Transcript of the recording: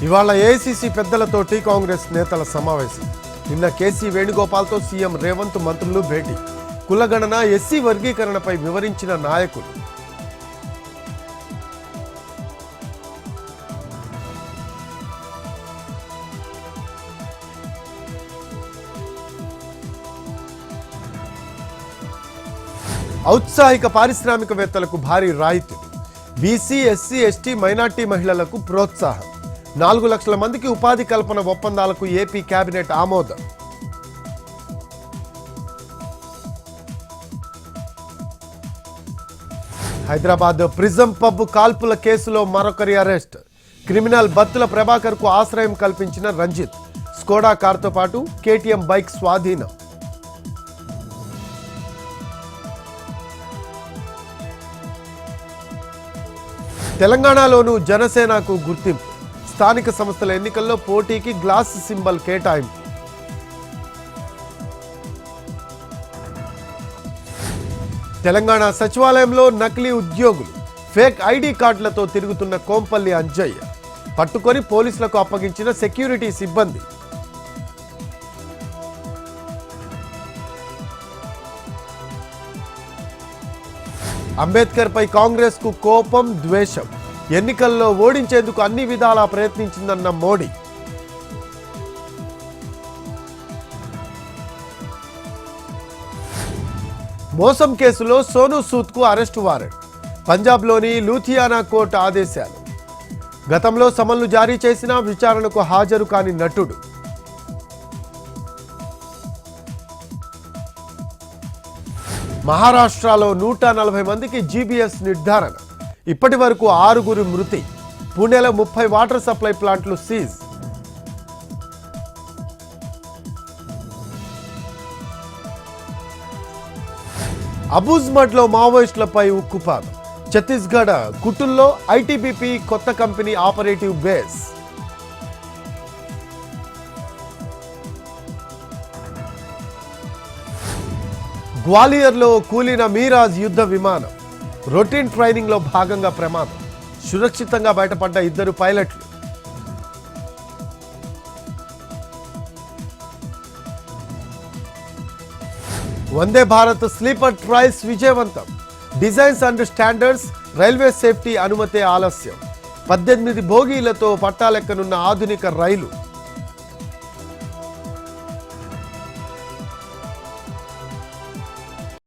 ఇవాళ ఏఐసీసీ పెద్దలతోటి కాంగ్రెస్ నేతల సమావేశం. నిన్న కేసీ వేణుగోపాల్తో సీఎం రేవంత్ మంత్రులు భేటీ. కులగణన, ఎస్సీ వర్గీకరణపై వివరించిన నాయకులు. ఔత్సాహిక పారిశ్రామికవేత్తలకు భారీ రాయితీలు. బీసీ, ఎస్సీ, ఎస్టీ, మైనార్టీ మహిళలకు ప్రోత్సాహం. 4 లక్షల మందికి ఉపాధి కల్పన ఒప్పందాలకు ఏపీ కేబినెట్ ఆమోదం. హైదరాబాద్ ప్రిజం పబ్ కాల్పుల కేసులో మరొకరి అరెస్ట్. క్రిమినల్ బత్తుల ప్రభాకర్ కు ఆశ్రయం కల్పించిన రంజిత్. స్కోడా కారుతో పాటు కేటీఎం బైక్ స్వాధీనం. తెలంగాణలోనూ జనసేనకు గుర్తింపు. స్థానిక సంస్థల ఎన్నికల్లో పోటీకి గ్లాస్ సింబల్ కేటాయింపు. తెలంగాణ సచివాలయంలో నకిలీ ఉద్యోగులు, ఫేక్ ఐడి కార్డులతో తిరుగుతున్న కోంపల్లి అంజయ్య. పట్టుకొని పోలీసులకు అప్పగించిన సెక్యూరిటీ సిబ్బంది. అంబేద్కర్ పై కాంగ్రెస్ కు కోపం, ద్వేషం. ఎన్నికల్లో ఓడించేందుకు అన్ని విధాలా ప్రయత్నించిందన్న మోడీ. మోసం కేసులో సోనూ సూద్ కు అరెస్టు వారెంట్. పంజాబ్లోని లూథియానా కోర్టు ఆదేశాలు. గతంలో సమన్లు జారీ చేసిన విచారణకు హాజరు కాని నటుడు. మహారాష్ట్రలో 140 మందికి జీబీఎస్ నిర్ధారణ. ఇప్పటి వరకు 6 మృతి. పూణేలో 30 వాటర్ సప్లై ప్లాంట్లు సీజ్. అబూజ్మడ్లో మావోయిస్టులపై ఉక్కుపాదం. ఛత్తీస్గఢ్ కుటుల్లో ఐటీబీపీ కొత్త కంపెనీ ఆపరేటివ్ బేస్. గ్వాలియర్లో కూలిన మీరాజ్ యుద్ధ విమానం. రొటీన్ ట్రైనింగ్ లో భాగంగా ప్రమాదం. సురక్షితంగా బయటపడ్డ 2 పైలట్లు. వందే భారత్ స్లీపర్ ట్రైల్స్ విజయవంతం. Designs and standards, railway safety అనుమతే ఆలస్యం. 18 బోగీలతో పట్టాలెక్కనున్న ఆధునిక రైలు.